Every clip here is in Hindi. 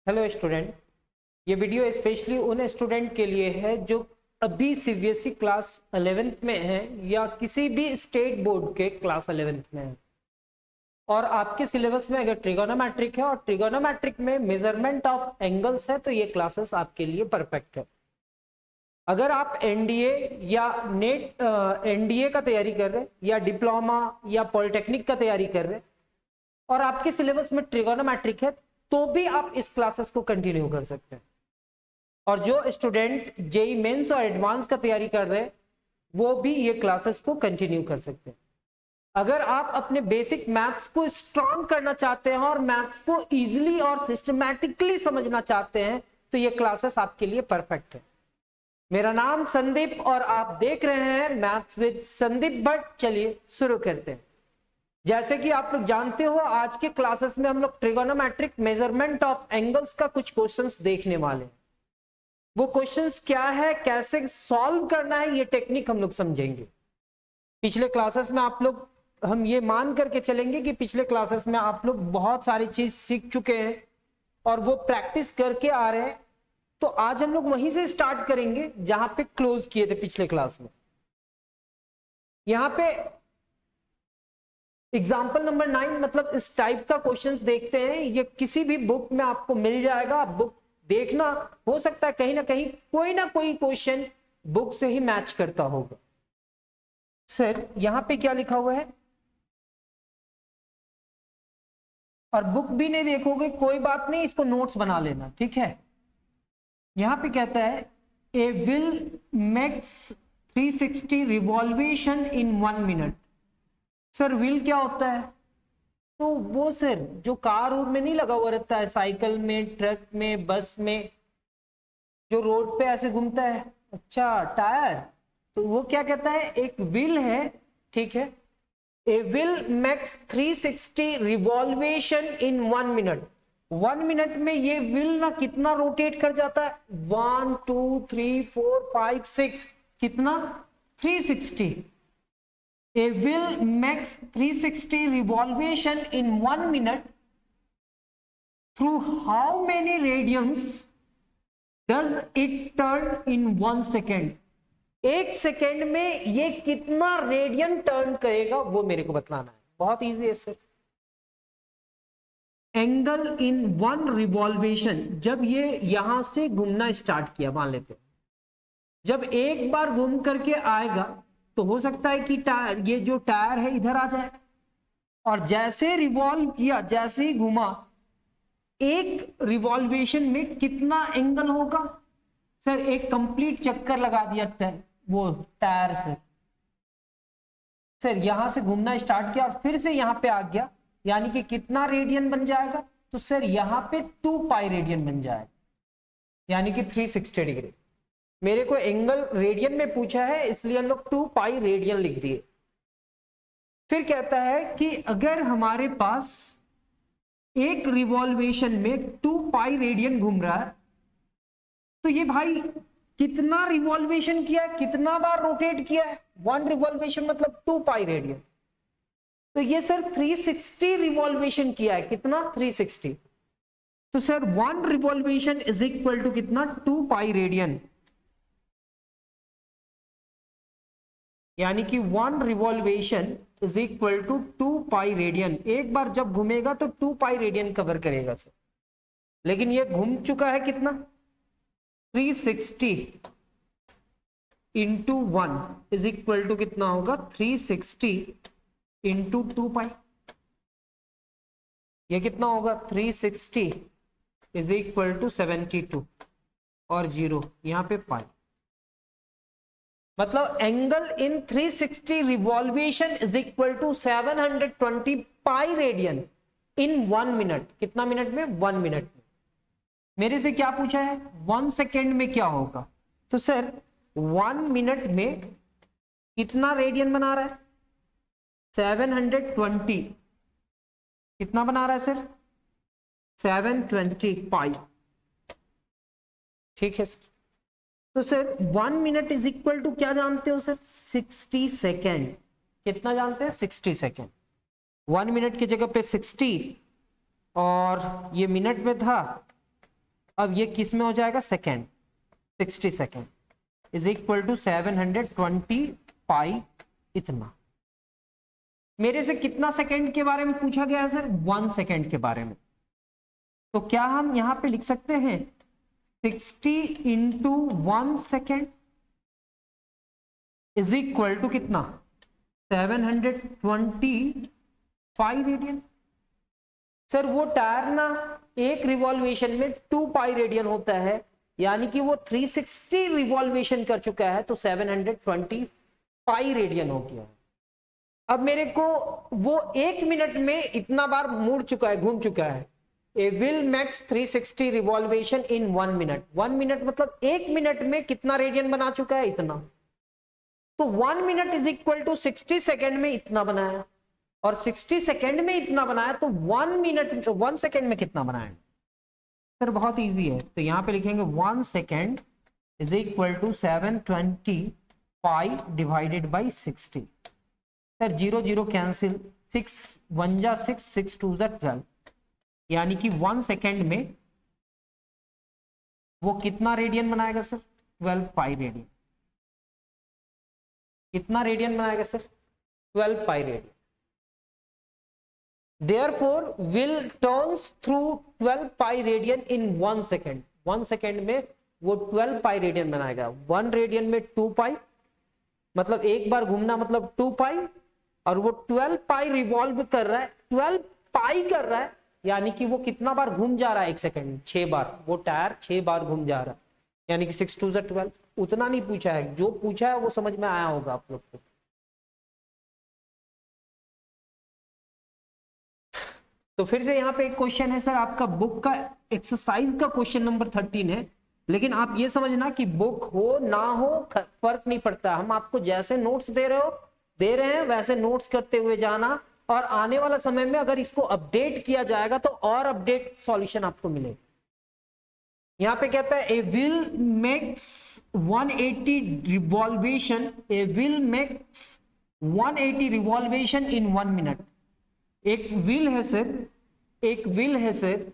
हेलो स्टूडेंट, ये वीडियो स्पेशली उन स्टूडेंट के लिए है जो अभी सीबीएसई क्लास 11th में है या किसी भी स्टेट बोर्ड के क्लास 11th में है और आपके सिलेबस में अगर ट्रिगोनोमेट्रिक है और ट्रिगोनोमेट्रिक में मेजरमेंट ऑफ एंगल्स है तो ये क्लासेस आपके लिए परफेक्ट है। अगर आप एनडीए या नेट एनडीए का तैयारी कर रहे हैं या डिप्लोमा या पॉलिटेक्निक का तैयारी कर रहे हैं और आपके सिलेबस में ट्रिगोनोमेट्रिक है तो भी आप इस क्लासेस को कंटिन्यू कर सकते हैं। और जो स्टूडेंट जेई मेंस और एडवांस का तैयारी कर रहे हैं वो भी ये क्लासेस को कंटिन्यू कर सकते हैं। अगर आप अपने बेसिक मैथ्स को स्ट्रॉन्ग करना चाहते हैं और मैथ्स को इजीली और सिस्टमैटिकली समझना चाहते हैं तो ये क्लासेस आपके लिए परफेक्ट है। मेरा नाम संदीप और आप देख रहे हैं मैथ्स विद संदीप भट्ट। चलिए शुरू करते हैं। जैसे कि आप लोग जानते हो आज के क्लासेस में हम लोग ट्रिगोनोमेट्रिक मेजरमेंट ऑफ एंगल्स का कुछ क्वेश्चंस देखने वाले हैं। वो क्वेश्चंस क्या है, कैसे सॉल्व करना है, ये टेक्निक हम लोग समझेंगे। पिछले क्लासेस में आप लोग हम ये मान करके चलेंगे कि पिछले क्लासेस में आप लोग बहुत सारी चीज सीख चुके हैं और वो प्रैक्टिस करके आ रहे हैं। तो आज हम लोग वहीं से स्टार्ट करेंगे जहां पे क्लोज किए थे पिछले क्लास में। यहां पे एग्जाम्पल नंबर 9 मतलब इस टाइप का क्वेश्चंस देखते हैं। ये किसी भी बुक में आपको मिल जाएगा। बुक देखना, हो सकता है कहीं ना कोई क्वेश्चन बुक से ही मैच करता होगा। सर यहां पे क्या लिखा हुआ है और बुक भी नहीं देखोगे कोई बात नहीं, इसको नोट्स बना लेना, ठीक है। यहां पे कहता है a wheel makes 360 revolution in 1 minute. Sir wheel क्या होता है? तो वो सर जो कार और में नहीं लगा हुआ रहता है, साइकिल में, ट्रक में, बस में, जो रोड पे ऐसे घूमता है, अच्छा टायर, तो वो क्या कहता है, एक व्हील है, ठीक है। A wheel makes 360 revolution in 1 minute. 1 minute में ये व्हील ना कितना रोटेट कर जाता है, 1 2 3 4 5 6, कितना 360। A wheel makes 360 revolvation in 1 minute. Through how many radians does it turn in 1 second? 1 second में ये कितना रेडियन टर्न करेगा वो मेरे को बतलाना है। बहुत इजी है सर। एंगल इन 1 रिवॉल्वेशन, जब ये यहां से घूमना स्टार्ट किया, मान लेते हैं जब एक बार घूम करके आएगा तो हो सकता है कि टायर, ये जो टायर है इधर आ जाए और जैसे रिवॉल्व किया, जैसे ही घुमा, एक रिवॉल्वेशन में कितना एंगल होगा? सर एक कंप्लीट चक्कर लगा दिया वो टायर से, सर यहां से घूमना स्टार्ट किया और फिर से यहां पे आ गया, यानी कि कितना रेडियन बन जाएगा? तो सर यहां पे 2 पाई रेडियन बन जाएगा, यानी कि 360 डिग्री। मेरे को एंगल रेडियन में पूछा है इसलिए हम लोग 2 पाई रेडियन लिख दिए। फिर कहता है कि अगर हमारे पास एक रिवॉल्वेशन में 2 पाई रेडियन घूम रहा है तो ये भाई कितना रिवॉल्वेशन किया है, कितना बार रोटेट किया है? 1 रिवॉल्वेशन मतलब 2 पाई रेडियन। तो ये सर 360 रिवॉल्वेशन किया है, कितना 360। तो sir 1 revolution is equal to कितना, 2 पाई रेडियन, यानी कि 1 revolution is equal to 2 pi radian. एक बार जब घूमेगा तो 2 पाई रेडियन कवर करेगा सर, लेकिन ये घूम चुका है कितना, 360 इंटू 1 इज इक्वल टू कितना होगा, 360 इंटू 2 पाई। ये कितना होगा, 360 इज इक्वल टू 72 और 0 यहां पे पाई। मतलब angle in 360 revolution is equal to 720 pi radian in 1 minute. कितना मिनट में? 1 मिनट में। मेरे से क्या पूछा है, 1 सेकेंड में क्या होगा? तो सर 1 मिनट में कितना रेडियन बना रहा है, 720, कितना बना रहा है सर, 720 पाई, ठीक है सर। तो sir 1 minute is equal to क्या जानते हो सर, 60 सेकेंड। कितना जानते हैं, 60 सेकेंड। 1 मिनट की जगह पे 60 और ये मिनट में था अब ये किस में हो जाएगा, second, 60 second is equal to 720 pi इतना। मेरे से कितना सेकेंड के बारे में पूछा गया है सर, 1 सेकेंड के बारे में। तो क्या हम यहां पे लिख सकते हैं 60 into 1 second is equal to कितना, 720 पाई रेडियन। सर वो टायर ना एक रिवॉल्वेशन में 2 पाई रेडियन होता है, यानी कि वो 360 रिवॉल्वेशन कर चुका है, तो 720 पाई रेडियन हो गया। अब मेरे को वो 1 मिनट में इतना बार मुड़ चुका है, घूम चुका है। A wheel makes 360 revolution in 1 minute. 1 minute मतलब 1 मिनट में कितना रेडियन बना चुका है, इतना। तो 1 minute is equal to 60 second में इतना बनाया, और 60 सेकेंड में इतना बनाया, तो 1 मिनट 1 सेकेंड में कितना बनाया। सर बहुत इजी है, तो यहां पे लिखेंगे 1 second is equal to 720 pi divided by 60। Sir 0 0 cancel, 6 1 जा 6, 6 2 जा 12, यानी कि 1 सेकेंड में वो कितना रेडियन बनाएगा सर, 12 पाई रेडियन। कितना रेडियन बनाएगा sir, 12 pi radian. Therefore, will turns through 12 pi radian in 1 second. 1 second में वो 12 पाई रेडियन बनाएगा। 1 रेडियन में 2 पाई, मतलब एक बार घूमना मतलब 2 पाई, और वो 12 पाई रिवॉल्व कर रहा है, 12 पाई कर रहा है, यानी कि वो कितना बार घूम जा रहा है 1 सेकेंड में, 6 बार। वो टायर 6 बार घूम जा रहा है, यानी कि 6 2 12। उतना नहीं पूछा है, जो पूछा है वो समझ में आया होगा आप लोग को। तो फिर से यहाँ पे एक क्वेश्चन है सर, आपका बुक का एक्सरसाइज का क्वेश्चन नंबर 13 है, लेकिन आप ये समझना कि बुक हो ना हो फर्क नहीं पड़ता। हम आपको जैसे नोट्स दे रहे हैं वैसे नोट्स करते हुए जाना, और आने वाला समय में अगर इसको अपडेट किया जाएगा तो और अपडेट सॉल्यूशन आपको मिलेगा। यहाँ पे कहता है a wheel makes 180 revolution, a wheel makes 180 revolution in 1 minute. एक व्हील है सर, एक व्हील है सर,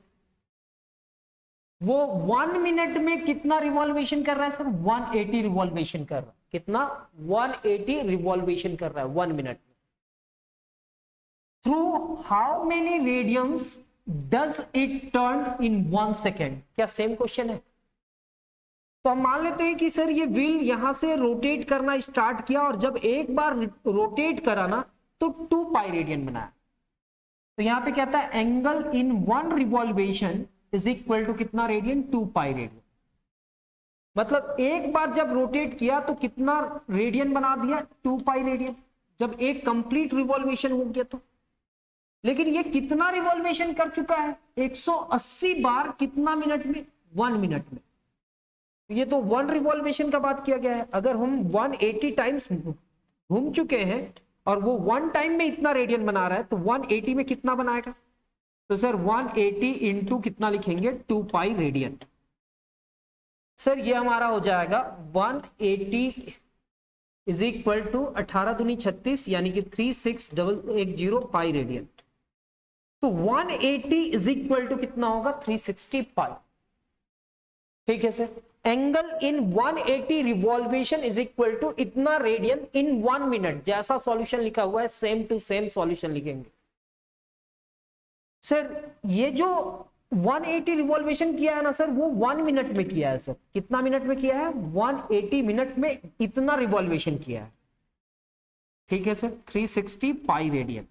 वो 1 मिनट में कितना रिवॉल्वेशन कर रहा है सर, 180 रिवॉल्वेशन कर रहा है। कितना, 180 रिवॉल्वेशन कर रहा है 1 मिनट में। Through how many radians does it turn in 1 second. क्या सेम क्वेश्चन है? तो हम मान लेते हैं कि सर ये व्हील यहां से रोटेट करना स्टार्ट किया, और जब एक बार रोटेट करा ना तो 2 पाई रेडियन बनाया। तो यहां पे कहता है angle in 1 revolution is equal to कितना रेडियन, 2 पाई रेडियन। मतलब एक बार जब रोटेट किया तो कितना रेडियन बना दिया, 2 पाई रेडियन, जब एक कंप्लीट रिवॉल्वेशन हो गया तो। लेकिन ये कितना रिवॉल्वेशन कर चुका है, 180 बार, कितना मिनट में, 1 मिनट में। ये तो 1 रिवॉल्वेशन का बात किया गया है। अगर हम 180 टाइम्स घूम चुके हैं और वो 1 टाइम में इतना रेडियन बना रहा है, तो 180 में कितना बनाएगा। तो सर 180 इंटू कितना लिखेंगे, 2 पाई रेडियन। सर ये हमारा हो जाएगा 180 इज इक्वल टू 18 दूनी 36, यानी कि 3610 पाई रेडियन। तो 180 इज इक्वल टू कितना होगा, 360 पाई। ठीक है sir. Angle in 180 revolution is equal to इतना रेडियन इन 1 मिनट। जैसा सॉल्यूशन लिखा हुआ है सेम टू सेम सॉल्यूशन लिखेंगे। सर ये जो 180 रिवॉल्वेशन किया है ना सर, वो 1 मिनट में किया है सर। कितना मिनट में किया है, 180 मिनट में इतना रिवॉल्वेशन किया है। ठीक है सर, 360 पाई रेडियन।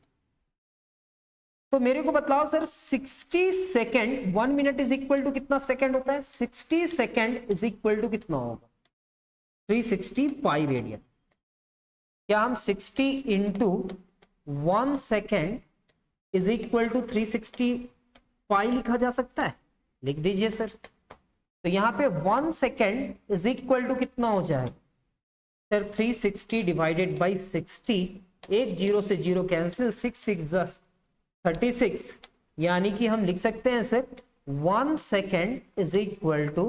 तो मेरे को बतलाओ sir 60 second, 1 minute is equal to कितना सेकेंड होता है, 60 सेकेंड इज इक्वल टू कितना होगा, 360 पाई रेडियन। क्या हम 60 into 1 second is equal to 360 pi लिखा जा सकता है? लिख दीजिए सर। तो यहां पे 1 सेकेंड इज इक्वल टू कितना हो जाएगा सर, 360 डिवाइडेड बाई 60। एक 0 से 0 कैंसिल, 6 6 36, यानी कि हम लिख सकते हैं sir 1 second is equal to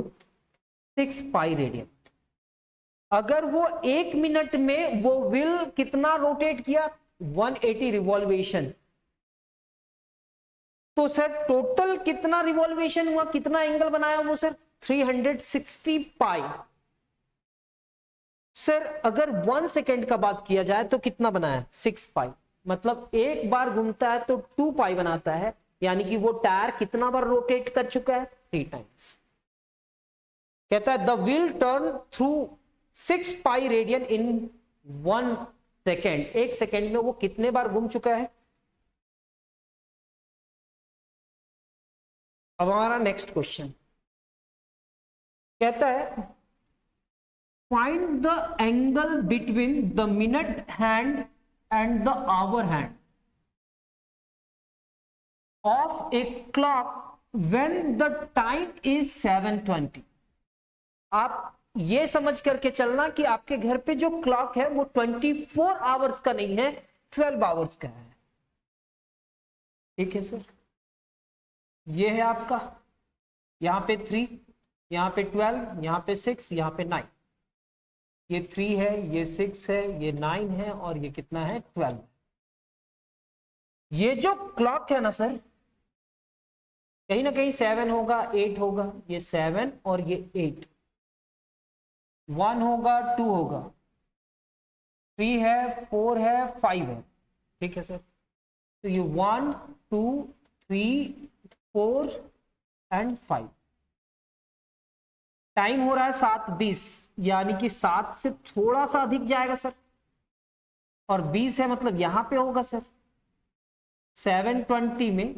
6 pi radian. अगर वो 1 मिनट में वो व्हील कितना रोटेट किया, 180 रिवॉल्वेशन, तो सर टोटल कितना रिवॉल्वेशन हुआ, कितना एंगल बनाया वो सर 360 पाई। सर अगर 1 सेकेंड का बात किया जाए तो कितना बनाया 6 पाई, मतलब एक बार घूमता है तो 2 पाई बनाता है, यानी कि वो टायर कितना बार रोटेट कर चुका है 3 टाइम्स। कहता है the wheel turn through 6 pi radian in 1 second, 1 second में वो कितने बार घूम चुका है। अब हमारा नेक्स्ट क्वेश्चन कहता है find the angle between the minute hand and the hour hand of a clock when the time is 7:20। आप ये समझ करके चलना कि आपके घर पे जो क्लॉक है वो 24 आवर्स का नहीं है, 12 आवर्स का है। ठीक है सर, ये है आपका, यहां पे 3, यहां पे 12, यहां पे 6, यहां पे 9। ये 3 है, ये 6 है, ये 9 है और ये कितना है 12। ये जो क्लॉक है ना सर, कहीं ना कहीं 7 होगा, 8 होगा, ये 7 और ये 8, 1 होगा, 2 होगा, 3 है, 4 है, 5 है। ठीक है सर, तो ये 1 2 3 4 एंड 5। टाइम हो रहा है 7:20, यानी कि 7 से थोड़ा सा अधिक जाएगा सर, और 20 है मतलब यहां पे होगा सर। 7:20 में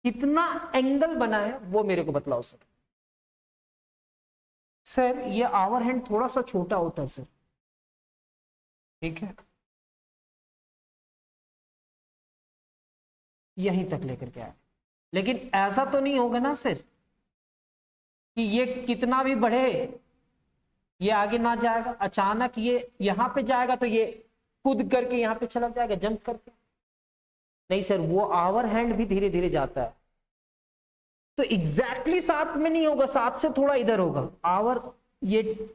कितना एंगल बना है वो मेरे को बतलाओ सर। सर ये आवर हैंड थोड़ा सा छोटा होता है सर, ठीक है, यहीं तक लेकर के आए, लेकिन ऐसा तो नहीं होगा ना सर कि ये कितना भी बढ़े ये आगे ना जाएगा, अचानक ये यहां पे जाएगा तो ये कूद करके यहां पे चला जाएगा जंप करके। नहीं सर, वो आवर हैंड भी धीरे धीरे जाता है, तो एग्जैक्टली 7 में नहीं होगा, 7 से थोड़ा इधर होगा। आवर ये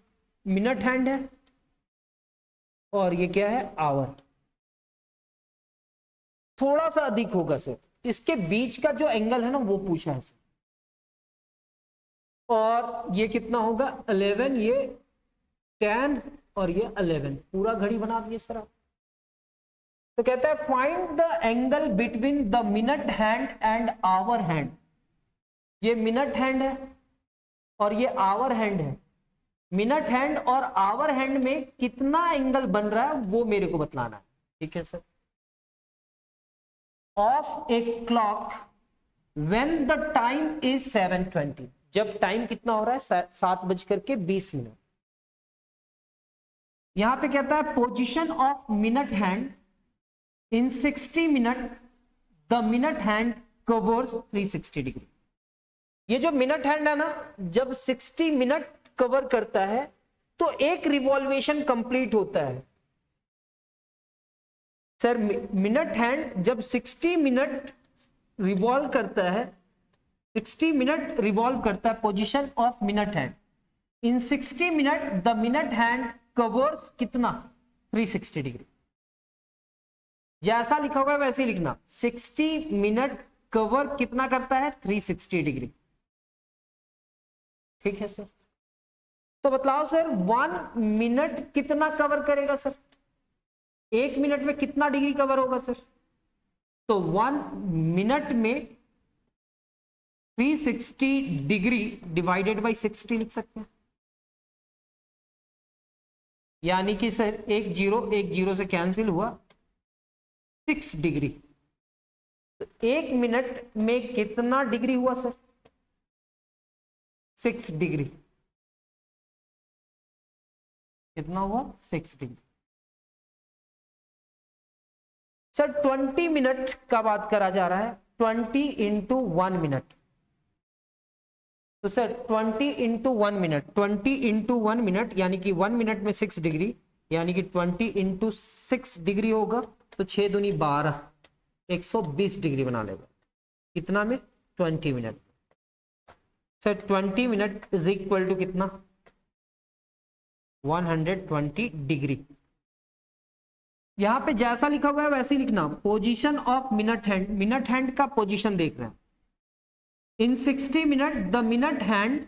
मिनट हैंड है और ये क्या है आवर, थोड़ा सा अधिक होगा सर। इसके बीच का जो एंगल है ना वो पूछा है सर, और ये कितना होगा 11, ये 10 और ये 11, पूरा घड़ी बना दिए सर आप। तो कहता है find the angle between the minute hand and hour hand. ये मिनट हैंड है और ये आवर हैंड है। मिनट हैंड और आवर हैंड में कितना एंगल बन रहा है वो मेरे को बतलाना है। ठीक है sir, of a clock when the time is 7:20, जब टाइम कितना हो रहा है 7:20। यहां पे कहता है position of minute hand in 60 minute, the minute hand covers 360 degree. ये जो मिनट हैंड है ना, जब 60 मिनट कवर करता है तो एक रिवॉल्वेशन कंप्लीट होता है सर। मिनट हैंड जब 60 मिनट रिवॉल्व करता है, 60 मिनट रिवॉल्व करता है, position of minute hand in 60 minute the minute hand covers कितना 360 डिग्री। जैसा लिखा हुआ है वैसे ही लिखना, 60 मिनट कवर कितना करता है 360 डिग्री। ठीक है सर, तो बतलाओ सर 1 मिनट कितना कवर करेगा सर, 1 मिनट में कितना डिग्री कवर होगा सर। तो 1 मिनट में 360 डिग्री डिवाइडेड बाई 60 लिख सकते हैं, यानी कि सर एक जीरो से कैंसिल हुआ 6 डिग्री। तो 1 मिनट में कितना डिग्री हुआ सर 6 डिग्री। कितना हुआ 6 डिग्री। सर 20 मिनट का बात करा जा रहा है, 20 इंटू 1 मिनट। तो sir 20 into 1 minute, 20 into 1 minute यानी कि 1 मिनट में 6 डिग्री, यानी कि 20 इंटू 6 डिग्री होगा तो 6 दूनी 12, 120 डिग्री बना लेगा। कितना में 20 मिनट। Sir 20 minute is equal to कितना 120 डिग्री। यहां पे जैसा लिखा हुआ है वैसे ही लिखना, पोजीशन ऑफ मिनट हैंड का पोजीशन देख रहे हैं। इन 60 minute the minute hand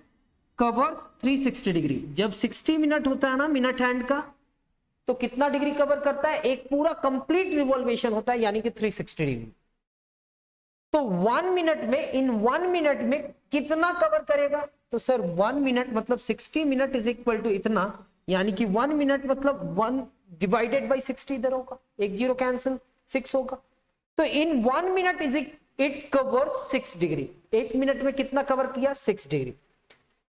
covers 360 degree. जब 60 मिनट होता है ना मिनट हैंड का, तो कितना डिग्री कवर करता है? एक पूरा कंप्लीट रिवॉल्वेशन होता है, यानी कि 360 डिग्री। तो 1 मिनट में, इन 1 मिनट में कितना कवर करेगा? तो सर 1 मिनट मतलब 60 मिनट इज इक्वल टू इतना, यानी कि 1 मिनट मतलब 1 डिवाइडेड बाई 60 इधर होगा, एक जीरो कैंसिल, 6 होगा। तो इन 1 minute is it covers 6 degree. 1 minute में कितना कवर किया? 6 डिग्री।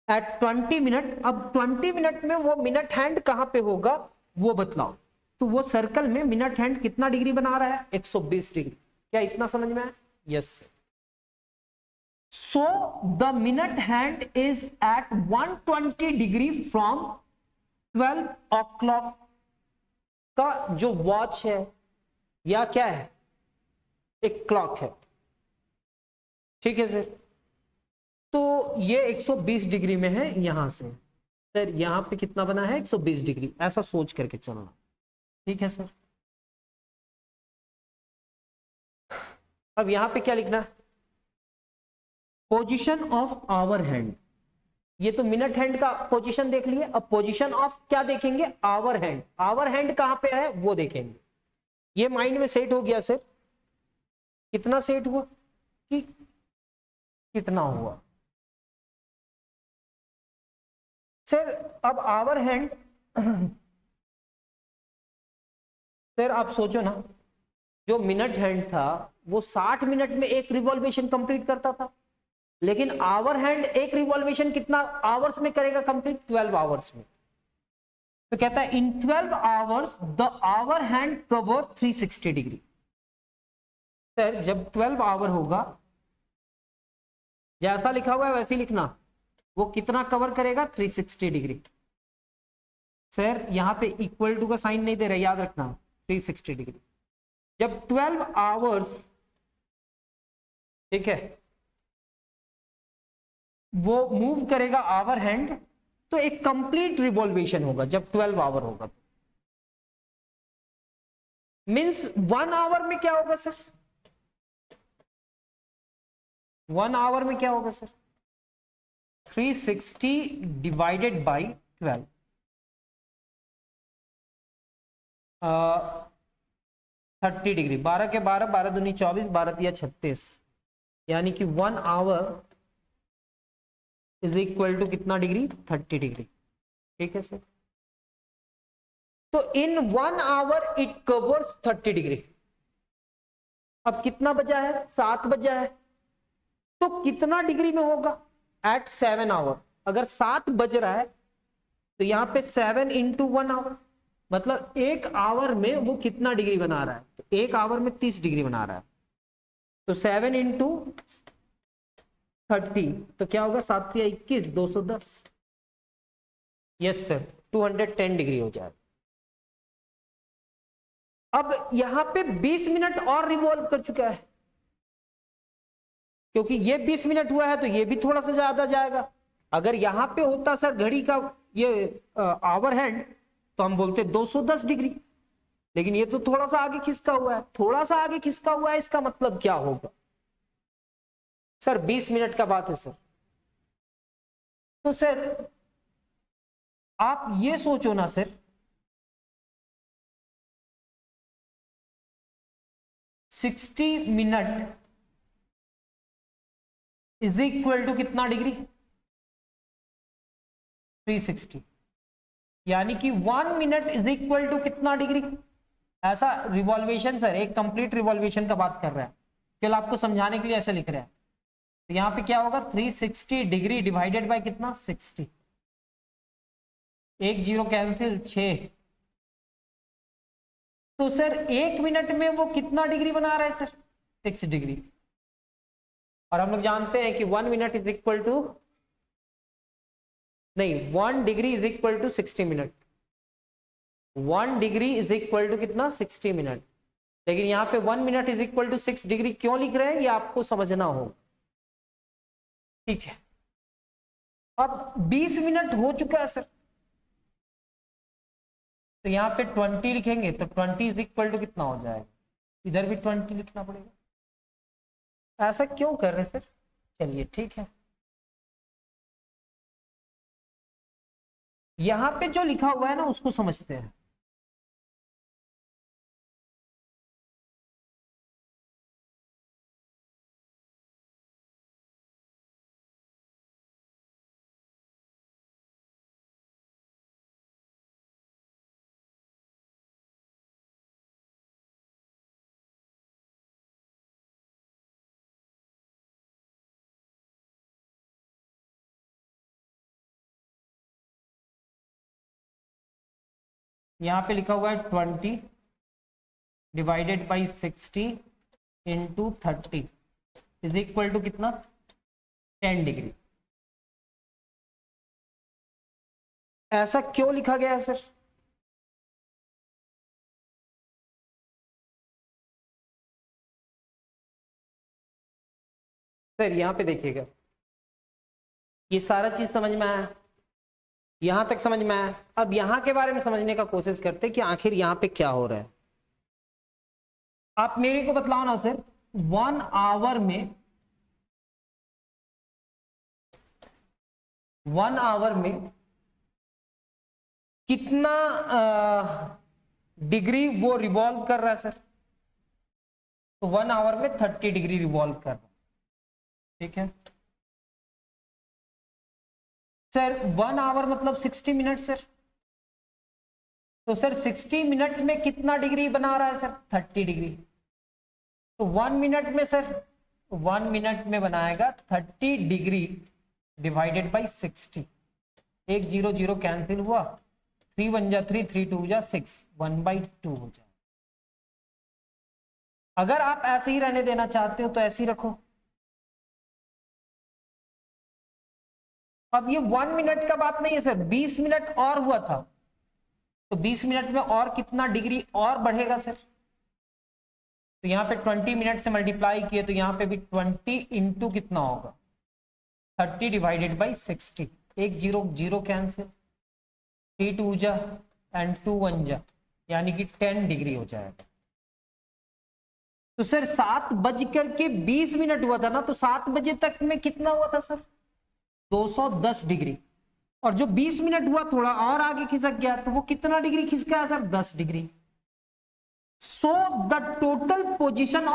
एट 20 मिनट, अब 20 मिनट में वो मिनट हैंड कहां पे होगा वो बतलाओ। तो वो सर्कल में मिनट हैंड कितना डिग्री बना रहा है? 120 डिग्री। क्या इतना समझ में आया? Yes. So the minute hand is at 120 degree from 12 o'clock का जो वॉच है, या क्या है, एक क्लॉक है, ठीक है सर। तो ये 120 डिग्री में है यहां से। सर यहां पे कितना बना है? 120 डिग्री, ऐसा सोच करके चलना, ठीक है सर। अब यहां पे क्या लिखना है? Position of hour hand. ये तो मिनट हैंड का पोजीशन देख लिए, अब पोजीशन ऑफ क्या देखेंगे? Our hand. आवर हैंड कहां पे है वो देखेंगे। ये माइंड में सेट हो गया सर? कितना सेट हुआ कि कितना हुआ? सर अब आवर हैंड सर आप सोचो ना, जो मिनट हैंड था वो 60 मिनट में एक रिवॉल्वेशन कंप्लीट करता था, लेकिन आवर हैंड एक रिवॉल्वेशन कितना आवर्स में करेगा कंप्लीट? 12 आवर्स में। तो कहता है in 12 hours the hour hand cover 360 degree. Sir जब 12 आवर होगा, जैसा लिखा हुआ है वैसे ही लिखना, वो कितना कवर करेगा? 360 डिग्री। सर यहां पे इक्वल टू का साइन नहीं दे रहा, याद रखना, 360 डिग्री। जब 12 आवर्स, ठीक है, वो मूव करेगा आवर हैंड, तो एक कंप्लीट रिवॉल्वेशन होगा जब 12 आवर होगा। मींस 1 आवर में क्या होगा सर? 1 आवर में क्या होगा सर? 360 divided by 12, 30 degree. 12 के 12, 12 दूनी 24, 12 तिया 36, यानी कि 1 आवर इज इक्वल टू कितना डिग्री? 30 डिग्री, ठीक है सर। तो इन 1 आवर इट कवर्स 30 डिग्री। अब कितना बचा है? 7 बचा है, तो कितना डिग्री में होगा? At 7 hour. अगर 7 बज रहा है तो यहां पे 7 इंटू 1 आवर, मतलब 1 आवर में वो कितना डिग्री बना रहा है? तो 1 आवर में 30 डिग्री बना रहा है। तो 7 इंटू 30, तो क्या होगा? 7 या 21, 210। यस सर, 210 डिग्री हो जाएगा। अब यहां पे 20 मिनट और रिवॉल्व कर चुका है, क्योंकि ये 20 मिनट हुआ है तो ये भी थोड़ा सा ज्यादा जाएगा। अगर यहां पे होता सर घड़ी का ये आवर हैंड, तो हम बोलते 210 डिग्री, लेकिन ये तो थोड़ा सा आगे खिसका हुआ है। थोड़ा सा आगे खिसका हुआ है, इसका मतलब क्या होगा सर? 20 मिनट का बात है सर। तो सर आप ये सोचो ना sir, 60 minute is equal to कितना डिग्री? 360, यानी कि 1 मिनट इज इक्वल टू कितना डिग्री? ऐसा रिवॉल्वेशन सर, एक कंप्लीट रिवॉल्वेशन का बात कर रहा है, चलो आपको समझाने के लिए ऐसे लिख रहे हैं। तो यहां पे क्या होगा? 360 डिग्री डिवाइडेड बाय कितना? 60, एक जीरो कैंसिल, 6। तो सर 1 मिनट में वो कितना डिग्री बना रहा है सर? 6 डिग्री। और हम लोग जानते हैं कि 1 मिनट इज इक्वल टू, नहीं, 1 degree is equal to 60 minute. 1 degree is equal to कितना? 60 मिनट। लेकिन यहां पे 1 minute is equal to 6 degree क्यों लिख रहे हैं, ये आपको समझना होगा, ठीक है। अब 20 मिनट हो चुका है सर, तो यहाँ पे 20 लिखेंगे तो 20 इज इक्वल टू कितना हो जाएगा, इधर भी 20 लिखना पड़ेगा। ऐसा क्यों कर रहे हैं सर? चलिए ठीक है, यहां पे जो लिखा हुआ है ना उसको समझते हैं। यहां पे लिखा हुआ है 20 divided by 60 into 30 is equal to कितना, 10 डिग्री। ऐसा क्यों लिखा गया है सर? सर यहां पे देखिएगा, ये सारा चीज समझ में आया, यहां तक समझ में आया। अब यहां के बारे में समझने का कोशिश करते कि आखिर यहां पे क्या हो रहा है। आप मेरे को बतलाओ ना सर, 1 आवर में 1 आवर में कितना डिग्री वो रिवॉल्व कर रहा है सर? तो 1 आवर में 30 डिग्री रिवॉल्व कर रहा है, ठीक है सर। 1 आवर मतलब 60 मिनट सर। तो सर 60 मिनट में कितना डिग्री बना रहा है सर? 30 डिग्री। तो 1 मिनट में सर, 1 मिनट में बनाएगा 30 डिग्री डिवाइडेड बाई 60। 1 0 0 कैंसिल हुआ, 3 1 जा 3, 3 2 जा 6, 1/2 हो जाए। अगर आप ऐसे ही रहने देना चाहते हो तो ऐसे ही रखो। अब ये 1 मिनट का बात नहीं है सर, 20 मिनट और हुआ था, तो 20 मिनट में और कितना डिग्री और बढ़ेगा सर? तो यहाँ पे 20 मिनट से मल्टीप्लाई किए तो यहाँ पे भी 20 इंटू कितना होगा, 30 डिवाइडेड बाई 60। 1 0 0 कैंसिल, 3 2 जा एंड 2 1 जा, यानी कि 10 डिग्री हो जाएगा। तो सर 7:20 हुआ था ना, तो 7 बजे तक में कितना हुआ था सर? 210 डिग्री। और जो 20 मिनट हुआ थोड़ा और आगे खिसक गया, तो वो कितना डिग्री खिसका है sir? 10 degree. So the total position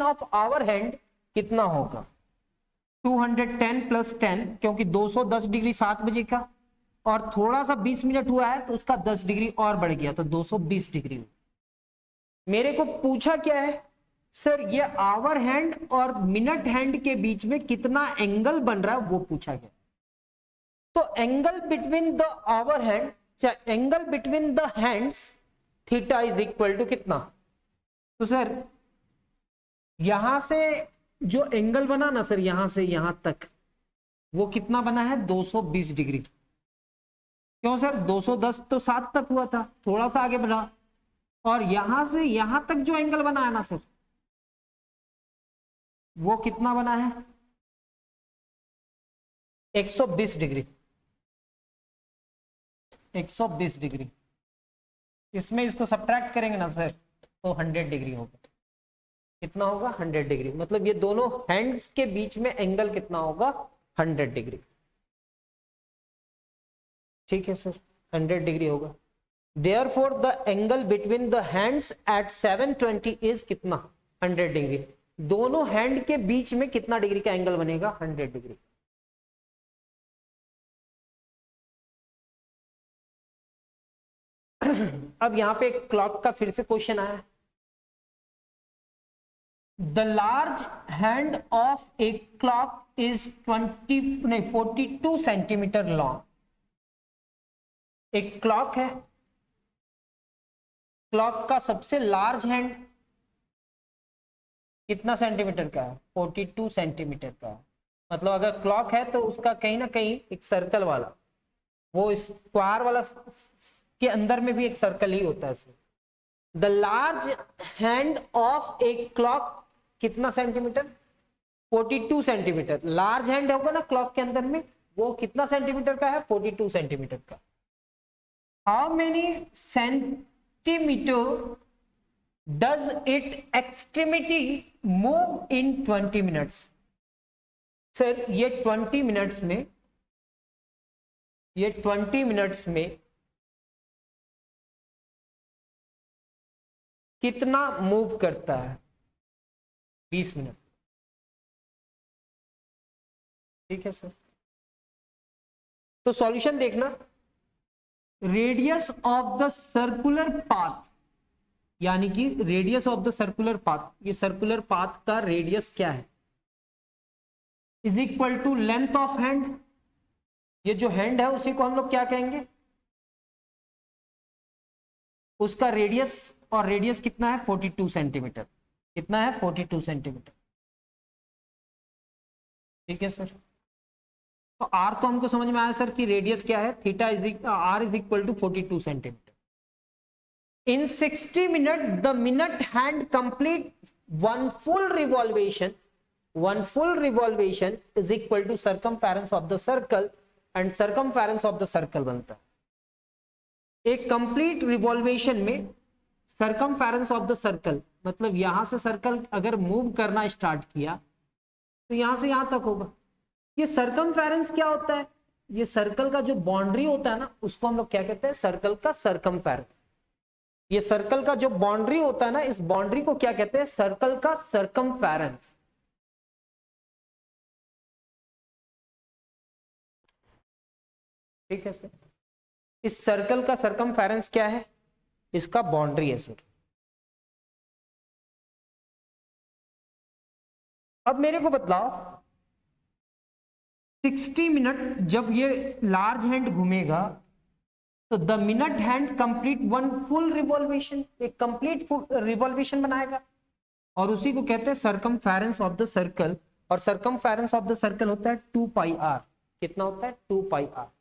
of hour hand, कितना होगा? 210 प्लस 10, क्योंकि 210 डिग्री 7 बजे का, और थोड़ा सा 20 मिनट हुआ है तो उसका 10 डिग्री और बढ़ गया, तो 220 डिग्री। मेरे को पूछा क्या है सर, ये आवर हैंड और मिनट हैंड के बीच में कितना एंगल बन रहा है वो पूछा गया। तो angle between the hour hand, angle between the hands theta is equal to कितना? तो सर यहां से जो एंगल बना ना सर, यहां से यहां तक, वो कितना बना है? 220 डिग्री। क्यों सर? 210 तो 7 तक हुआ था, थोड़ा सा आगे बढ़ा, और यहां से यहां तक जो एंगल बना है ना सर, वो कितना बना है? 120 डिग्री। 120 डिग्री। इसमें इसको सब्ट्रैक्ट करेंगे ना सर, तो 100 डिग्री होगा। कितना होगा? 100 डिग्री। मतलब ये दोनों हैंड्स के बीच में एंगल कितना होगा? 100 डिग्री। ठीक है सर, 100 डिग्री होगा। Therefore the angle between the hands at 720 is कितना? 100 डिग्री। दोनों हैंड के बीच में कितना डिग्री का एंगल बनेगा? 100 डिग्री। अब यहां पे क्लॉक का फिर से क्वेश्चन आया है। The large hand of a clock is 42 centimetre long. एक क्लॉक है, क्लॉक का सबसे लार्ज हैंड कितना सेंटीमीटर का है? 42 सेंटीमीटर का है। मतलब अगर क्लॉक है तो उसका कहीं ना कहीं एक सर्कल वाला, वो स्क्वायर वाला के अंदर में भी एक सर्कल ही होता है। The large hand of a clock कितना सेंटीमीटर? 42 सेंटीमीटर। लार्ज हैंड होगा ना क्लॉक के अंदर में, वो कितना सेंटीमीटर का है? 42 सेंटीमीटर का। How many centimetre does it extremity move in 20 minutes. Sir ये 20 मिनट्स में, ये 20 मिनट्स में कितना मूव करता है? 20 मिनट। ठीक है सर, तो सॉल्यूशन देखना, radius of the circular path, यानी कि radius of the circular path, ये सर्कुलर पाथ का रेडियस क्या है, is equal to length of hand. ये जो हैंड है उसी को हम लोग क्या कहेंगे, उसका रेडियस, और रेडियस कितना है 42 सेंटीमीटर। कितना है 42 सेंटीमीटर। ठीक है सर, तो आर तो हमको समझ में आया सर कि रेडियस क्या है, theta R is equal to 42 centimetre. In 60 minute the minute hand complete one full revolution, one full revolution is equal to circumference of the circle, and circumference of the circle बनता है। एक कंप्लीट रिवॉल्वेशन में सर्कमफेरेंस ऑफ द सर्कल, मतलब यहां से सर्कल अगर मूव करना स्टार्ट किया तो यहां से यहां तक होगा। ये सर्कमफेरेंस क्या होता है, ये सर्कल का जो बाउंड्री होता है ना, उसको हम लोग क्या कहते हैं, सर्कल का सर्कमफेरेंस। ये सर्कल का जो बाउंड्री होता है ना, इस बाउंड्री को क्या कहते हैं, सर्कल का सर्कमफेरेंस। ठीक है सर, इस सर्कल का सर्कमफेरेंस क्या है, इसका बाउंड्री है सर। अब मेरे को बतलाओ 60 मिनट जब ये लार्ज हैंड घूमेगा तो the minute hand complete one full revolution, एक कंप्लीट रिवॉल्वेशन बनाएगा, और उसी को कहते हैं सर्कमफेरेंस ऑफ द सर्कल। और सर्कमफेरेंस ऑफ द सर्कल होता है 2 पाई आर। कितना होता है, 2 pi R.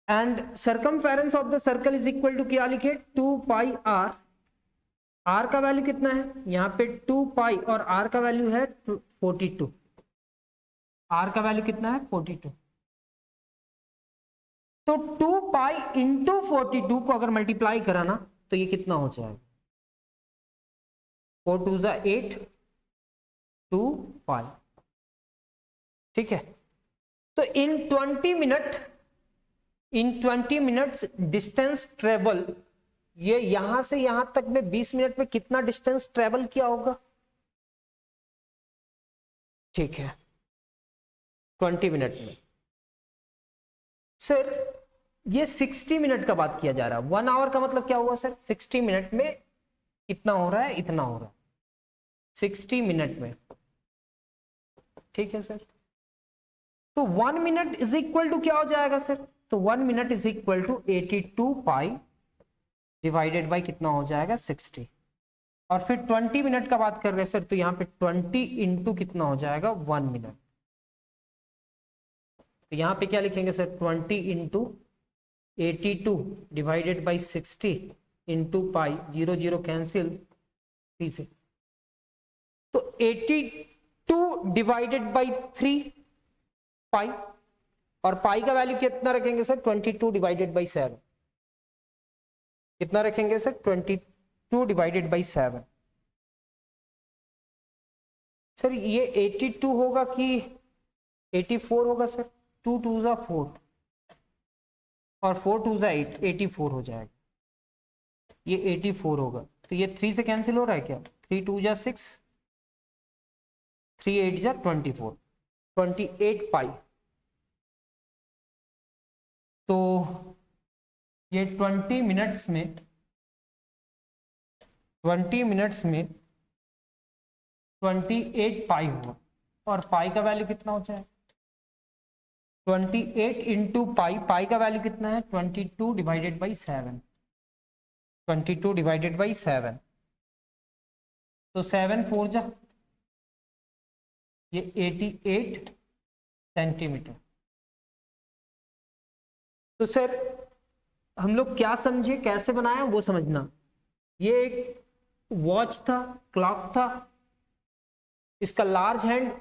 And circumference of the circle is equal to क्या लिखे, 2 पाई आर। आर का वैल्यू कितना है, यहां पे 2 पाई, और आर का वैल्यू है 42। आर का वैल्यू कितना है 42। तो 2 पाई इंटू 42 को अगर मल्टीप्लाई करा ना तो ये कितना हो जाएगा, 4 2 जा 8, 2 पाई। ठीक है, तो इन 20 मिनट, इन 20 मिनट्स डिस्टेंस ट्रेवल, ये यहां से यहां तक में 20 मिनट में कितना डिस्टेंस ट्रेवल किया होगा। ठीक है, 20 मिनट में। सर ये 60 मिनट का बात किया जा रहा है, 1 आवर का मतलब क्या हुआ सर, 60 मिनट में कितना हो रहा है, इतना हो रहा है 60 मिनट में। ठीक है सर, तो 1 मिनट इज इक्वल टू क्या हो जाएगा सर, तो 1 minute is equal to 82 pi divided by कितना हो जाएगा 60। और फिर 20 मिनट का बात कर रहे हैं सर, तो यहाँ पे 20 इंटू कितना हो जाएगा 1 मिनट। तो यहाँ पे क्या लिखेंगे sir, 20 into 82 divided by 60 into pi, 0 0 cancel 3 से, तो 82 डिवाइडेड बाई 3 पाई, और पाई का वैल्यू कितना रखेंगे सर, 22 डिवाइडेड बाई 7। कितना रखेंगे सर, 22 डिवाइडेड बाई 7। सर ये 82 होगा कि 84 होगा सर, 2 2 जा 4 और 4 2 जा 8, 84 हो जाएगा, ये 84 होगा। तो ये 3 से कैंसिल हो रहा है क्या, 3 2 जा 6, 3 8 जा 24, 28 पाई। तो ये 20 मिनट्स में 28 पाई हुआ, और पाई का वैल्यू कितना हो जाए, 28 इंटू पाई, पाई का वैल्यू कितना है 22 डिवाइडेड बाई 7, 22 डिवाइडेड बाई 7, तो 7 4 जा, ये 88 सेंटीमीटर। तो सर हम लोग क्या समझे, कैसे बनाया वो समझना। ये एक वॉच था, क्लॉक था, इसका लार्ज हैंड,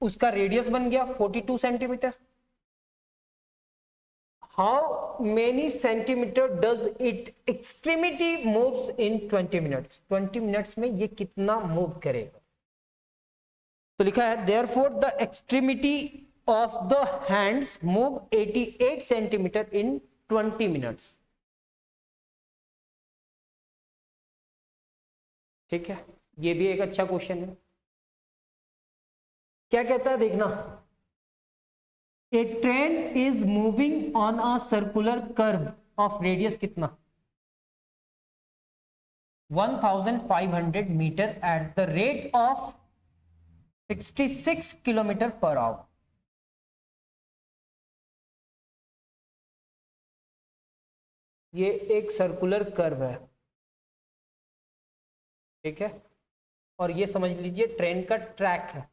उसका रेडियस बन गया 42 centimetre. How many centimetre does it extremity moves in 20 minutes, 20 minutes में ये कितना मूव करेगा। तो लिखा है therefore the extremity of the hands move 88 centimetre in 20 minutes. ठीक है, ये भी एक अच्छा क्वेश्चन है। क्या कहता है देखना, a train is moving on a circular curve of radius कितना 1500 metre at the rate of 66 kilometre per hour. ये एक सर्कुलर कर्व है, ठीक है, और ये समझ लीजिए ट्रेन का ट्रैक है।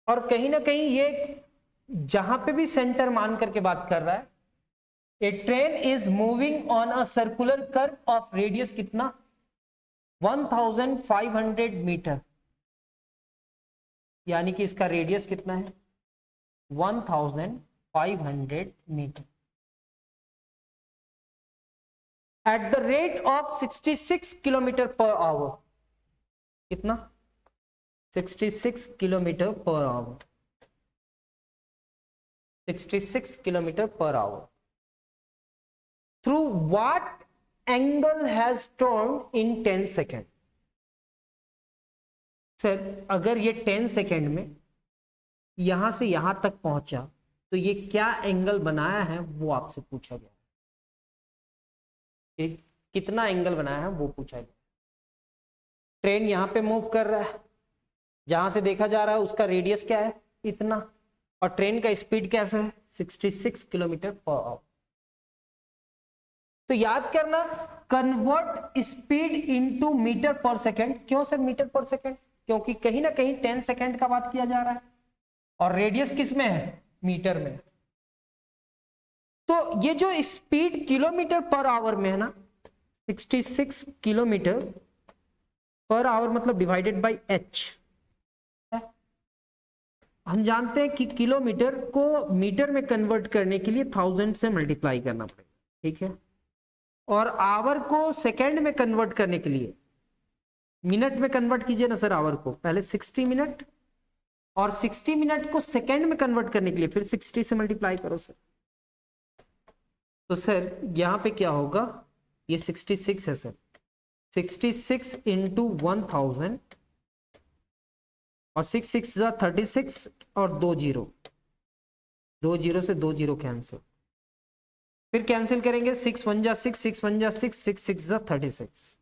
और कहीं ना कहीं ये जहां पे भी सेंटर मान करके बात कर रहा है, a train is moving on a circular curve of radius कितना 1500 मीटर, यानी कि इसका रेडियस कितना है 1500 metre at the rate of 66 kilometre per hour. कितना 66 kilometre per hour, 66 kilometre per hour. Through what angle has turn in 10 second. Sir अगर ये 10 सेकेंड में यहां से यहां तक पहुंचा तो ये क्या एंगल बनाया है वो आपसे पूछा गया, कितना एंगल बनाया है वो पूछा गया। ट्रेन यहां पे मूव कर रहा है, जहां से देखा जा रहा है उसका रेडियस क्या है इतना, और ट्रेन का स्पीड कैसा है 66 किलोमीटर पर आवर। तो याद करना कन्वर्ट स्पीड इनटू मीटर पर सेकेंड। क्यों सर मीटर पर सेकेंड, क्योंकि कहीं ना कहीं 10 सेकेंड का बात किया जा रहा है और रेडियस किस में है मीटर में। तो ये जो स्पीड किलोमीटर पर आवर में है ना 66 किलोमीटर पर आवर मतलब डिवाइडेड बाय एच। हम जानते हैं कि किलोमीटर को मीटर में कन्वर्ट करने के लिए 1000 से मल्टीप्लाई करना पड़ेगा, ठीक है, और आवर को सेकेंड में कन्वर्ट करने के लिए मिनट में कन्वर्ट कीजिए ना सर आवर को, पहले 60 मिनट और 60 मिनट को सेकेंड में कन्वर्ट करने के लिए फिर 60 से मल्टीप्लाई करो सर। तो सर यहां पे क्या होगा, ये 66 है सर, 66 इंटू 1000 और 6 6 36 और 2 जीरो, 2 जीरो से 2 जीरो कैंसिल, फिर कैंसिल करेंगे 6 1 जा 6 6 1 जा 6 6 6 जा 36,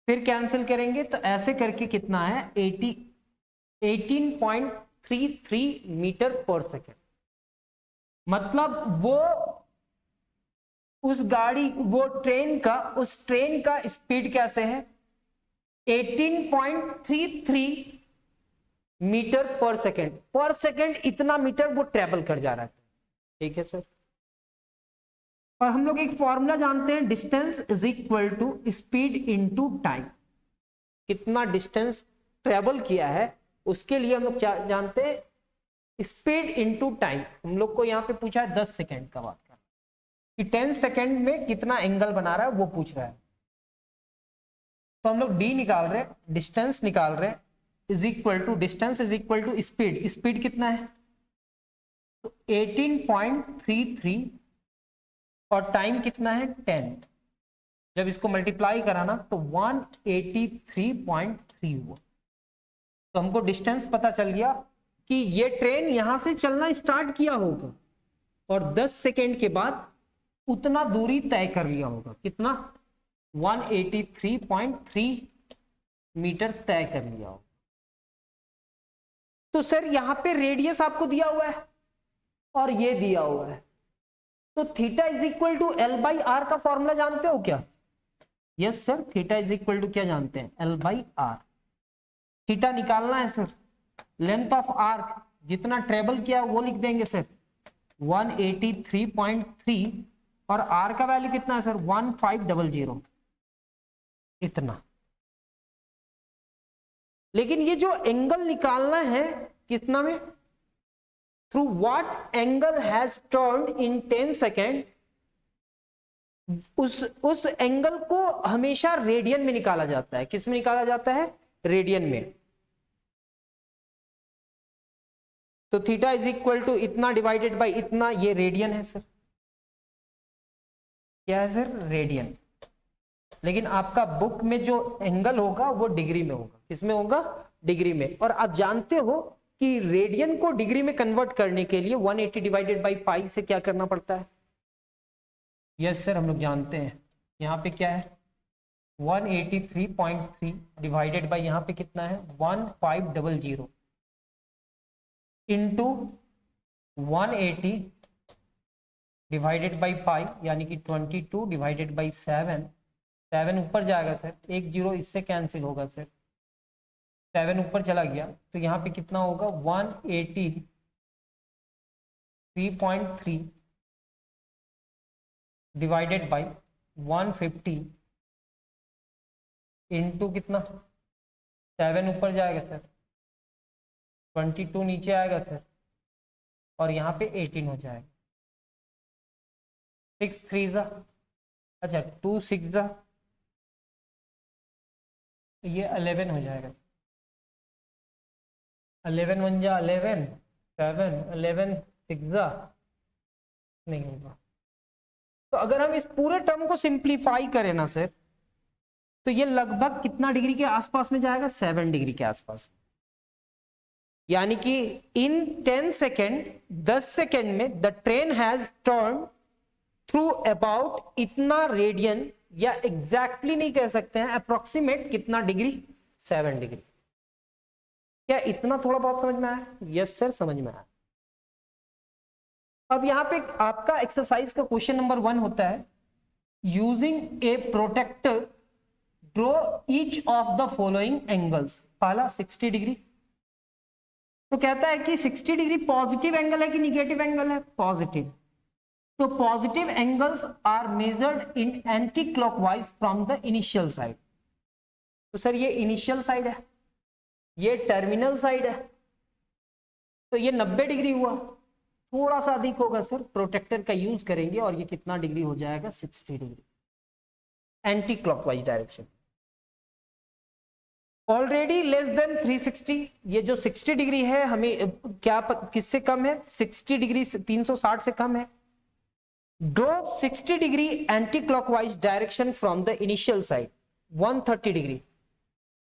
फिर कैंसिल करेंगे तो ऐसे करके कितना है 18.33 मीटर पर सेकेंड। मतलब वो उस गाड़ी वो ट्रेन का उस ट्रेन का स्पीड कैसे है 18.33 मीटर पर सेकेंड। पर सेकेंड इतना मीटर वो ट्रेवल कर जा रहा है, ठीक है सर। और हम लोग एक फॉर्मूला जानते हैं distance is equal to speed into time. कितना डिस्टेंस ट्रेवल किया है उसके लिए हम लोग क्या जानते हैं स्पीड इनटू टाइम। हम लोग को यहाँ पे पूछा है 10 सेकेंड का बात कर कि 10 सेकेंड में कितना एंगल बना रहा है वो पूछ रहा है। तो हम लोग डी निकाल रहे हैं, डिस्टेंस निकाल रहे हैं, is equal to distance is equal to speed. Speed कितना है तो 18.33 और टाइम कितना है 10। जब इसको मल्टीप्लाई कराना तो 183.3 हुआ। तो हमको डिस्टेंस पता चल गया कि ये ट्रेन यहां से चलना स्टार्ट किया होगा और 10 सेकेंड के बाद उतना दूरी तय कर लिया होगा। कितना 183.3 मीटर तय कर लिया होगा। तो सर यहां पे रेडियस आपको दिया हुआ है और ये दिया हुआ है, तो theta is equal to L by R का फॉर्मूला जानते हो क्या? Yes sir, theta is equal to क्या जानते हैं एल बाई आर। थीटा निकालना है सर, लेंथ ऑफ आर्क जितना ट्रेवल किया वो लिख देंगे सर 183.3 और आर का वैल्यू कितना है सर 1500 इतना। लेकिन ये जो एंगल निकालना है कितना में, through what angle has turned in 10 second, उस एंगल को हमेशा रेडियन में निकाला जाता है। किस में निकाला जाता है, रेडियन में। तो थीटा इज इक्वल टू इतना डिवाइडेड बाय इतना, ये रेडियन है सर। क्या है सर, रेडियन। लेकिन आपका बुक में जो एंगल होगा वो डिग्री में होगा। किसमें होगा, डिग्री में। और आप जानते हो कि रेडियन को डिग्री में कन्वर्ट करने के लिए 180 डिवाइडेड बाई पाई से क्या करना पड़ता है। यस सर, हम लोग जानते हैं। यहाँ पे क्या है 183.3 डिवाइडेड बाई यहाँ पे कितना है 1500 इंटू 180 डिवाइडेड बाई पाई, यानी कि 22 डिवाइडेड बाई 7। 7 ऊपर जाएगा सर, एक जीरो इससे कैंसिल होगा सर, 7 ऊपर चला गया तो यहाँ पे कितना होगा 183.3 डिवाइडेड बाई 150 इंटू कितना 7 ऊपर जाएगा सर, 22 नीचे आएगा सर, और यहाँ पे 18 हो जाएगा। 6 3 जा, अच्छा 2 6 जा, ये 11 हो जाएगा। 11 1 जा 11, 7 11 6 जा नहीं होगा। तो अगर हम इस पूरे टर्म को सिंप्लीफाई करें ना सर, तो ये लगभग कितना डिग्री के आसपास में जाएगा, 7 डिग्री के आसपास। यानी कि इन 10 सेकेंड 10 सेकेंड में the train has turn through about इतना रेडियन, या एग्जैक्टली नहीं कह सकते हैं, अप्रोक्सीमेट कितना डिग्री, 7 डिग्री। क्या इतना थोड़ा बहुत समझ में आया? यस सर, समझ में आया। अब यहां पे आपका एक्सरसाइज का क्वेश्चन नंबर 1 होता है, using a protractor draw each of the following angles. पहला 60 डिग्री, तो कहता है कि 60 डिग्री पॉजिटिव एंगल है कि निगेटिव एंगल है, पॉजिटिव। तो positive angles are measured in anti clockwise from the initial side. तो सर ये इनिशियल साइड है, ये टर्मिनल साइड है, तो ये 90 डिग्री हुआ। थोड़ा सा अधिक होगा सर, प्रोटेक्टर का यूज करेंगे और ये कितना डिग्री हो जाएगा 60 degree anti clockwise direction. Already less than 360, ये जो 60 डिग्री है हमें क्या किससे कम है, 60 डिग्री 360 से कम है। Draw 60 degree anti clockwise direction from the initial side 130 degree.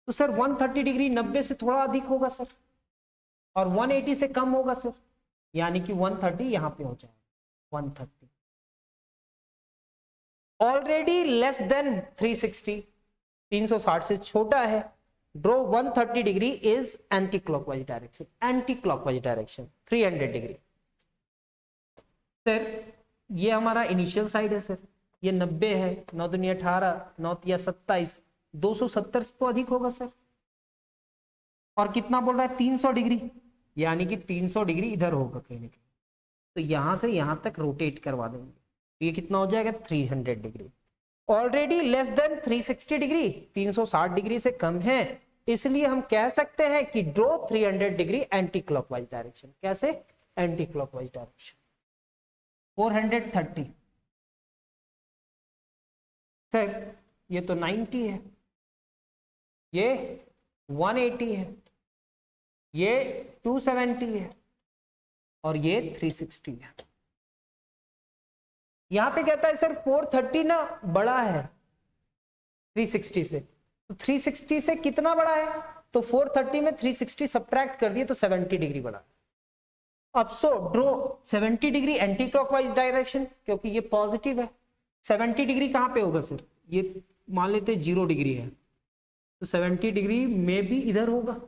तो सर 130 डिग्री 90 से थोड़ा अधिक होगा सर, और 180 से कम होगा सर, यानी कि 130 यहां पे हो जाएगा 130। ऑलरेडी लेस देन 360, 360 से छोटा है। Draw 130 degree is anti clockwise direction, anti clockwise direction 300 degree. Sir ये हमारा इनिशियल साइड है सर, ये 90 है, 9 दूनी 18, 9 तिया 27, 270 से तो अधिक होगा सर। और कितना बोल रहा है 300 डिग्री, यानी कि 300 डिग्री इधर होगा कहीं ना कहीं, तो यहां से यहां तक रोटेट करवा देंगे, तो ये कितना हो जाएगा 300 degree. Already less than 360 degree, 360 degree से कम है, इसलिए हम कह सकते हैं कि draw 300 degree anti clockwise direction. कैसे, एंटी क्लॉकवाइज डायरेक्शन। 430 सर, ये तो 90 है, ये 180 है, ये 270 है, और ये 360 है। यहां पे कहता है सर 430 ना बड़ा है 360 से, तो 360 से कितना बड़ा है, तो 430 में 360 सब्ट्रैक्ट कर दिए तो 70 डिग्री बड़ा। अब so draw 70 degree anti clockwise direction, क्योंकि ये पॉजिटिव है। 70 डिग्री कहां पे होगा सर, ये मान लेते 0 डिग्री है, तो 70 डिग्री में भी इधर होगा।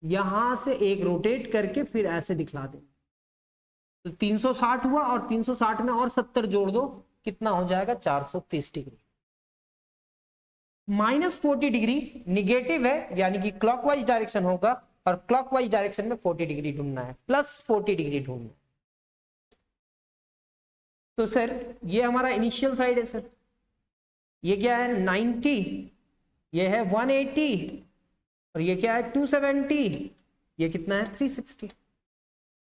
यहां से एक रोटेट करके फिर ऐसे दिखला दें, तो 360 हुआ, और 360 में और 70 जोड़ दो, कितना हो जाएगा 430 डिग्री। -40 डिग्री निगेटिव है, यानी कि क्लॉकवाइज डायरेक्शन होगा, और क्लॉकवाइज डायरेक्शन में 40 डिग्री ढूंढना है, +40 डिग्री ढूंढना है। तो सर ये हमारा इनिशियल साइड है सर, ये क्या है 90, ये है 180 और ये क्या है 270, ये कितना है 360।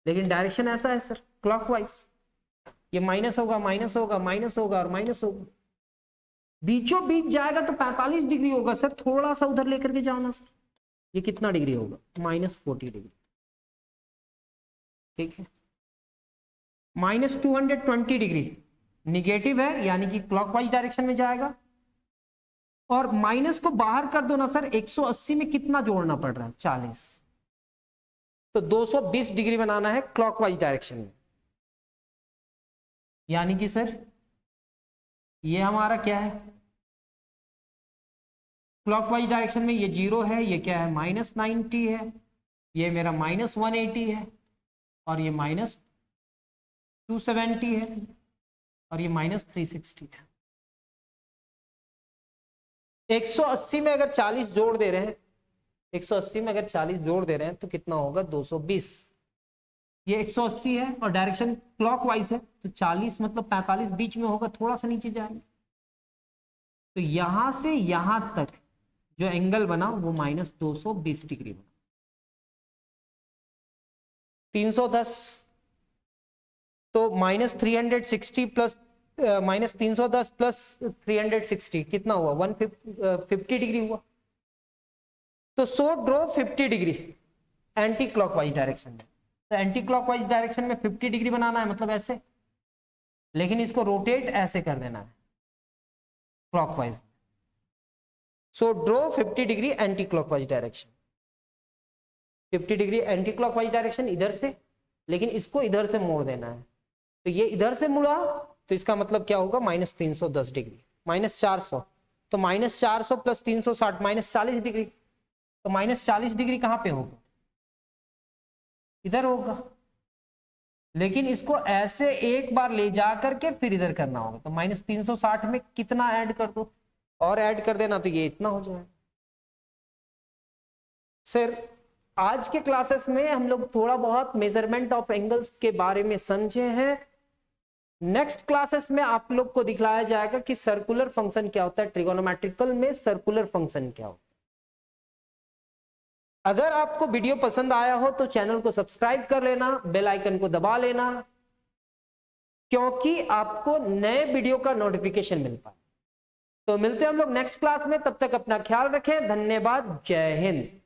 लेकिन डायरेक्शन ऐसा है सर क्लॉकवाइज, ये माइनस होगा माइनस होगा माइनस होगा और माइनस होगा, बीचों बीच जाएगा तो 45 डिग्री होगा सर, थोड़ा सा उधर लेकर के जाओ ना सर, ये कितना डिग्री होगा -40 डिग्री, ठीक है। -220 डिग्री निगेटिव है यानी कि क्लॉकवाइज डायरेक्शन में जाएगा, और माइनस को बाहर कर दो ना सर, 180 में कितना जोड़ना पड़ रहा है 40, तो 220 डिग्री बनाना है क्लॉकवाइज डायरेक्शन में। यानी कि सर ये हमारा क्या है क्लॉकवाइज डायरेक्शन में, ये 0 है, ये क्या है -90 है, ये मेरा -180 है और ये -270 है और ये -360 है। 180 में अगर 40 जोड़ दे रहे हैं, 180 में अगर 40 जोड़ दे रहे हैं तो कितना होगा 220। ये 180 है और डायरेक्शन क्लॉकवाइज है, तो 40 मतलब 45 बीच में होगा, थोड़ा सा नीचे जाएंगे, तो यहां से यहां तक जो एंगल बना वो -220 डिग्री बना। 310 तो -360 प्लस -310 प्लस 360 कितना हुआ 150 डिग्री हुआ। तो so draw 50 degree anti clockwise direction में, तो एंटी क्लॉकवाइज डायरेक्शन में 50 डिग्री बनाना है, मतलब ऐसे, लेकिन इसको रोटेट ऐसे कर देना है clockwise. So draw 50 degree anti clockwise direction, 50 degree anti clockwise direction इधर से, लेकिन इसको इधर से मोड़ देना है, तो ये इधर से मुड़ा तो इसका मतलब क्या होगा -310 डिग्री, -400, तो -400 प्लस 360 -40 डिग्री, तो -40 डिग्री कहां पे होगा इधर होगा, लेकिन इसको ऐसे एक बार ले जा करके फिर इधर करना होगा, तो -360 में कितना ऐड कर दो और ऐड कर देना, तो ये इतना हो जाएगा। सर आज के क्लासेस में हम लोग थोड़ा बहुत मेजरमेंट ऑफ एंगल्स के बारे में समझे हैं, नेक्स्ट क्लासेस में आप लोग को दिखलाया जाएगा कि सर्कुलर फंक्शन क्या होता है, ट्रिगोनोमेट्रिकल में सर्कुलर फंक्शन क्या होता है। अगर आपको वीडियो पसंद आया हो तो चैनल को सब्सक्राइब कर लेना, बेल आइकन को दबा लेना, क्योंकि आपको नए वीडियो का नोटिफिकेशन मिल पाए। तो मिलते हैं हम लोग नेक्स्ट क्लास में, तब तक अपना ख्याल रखें, धन्यवाद, जय हिंद।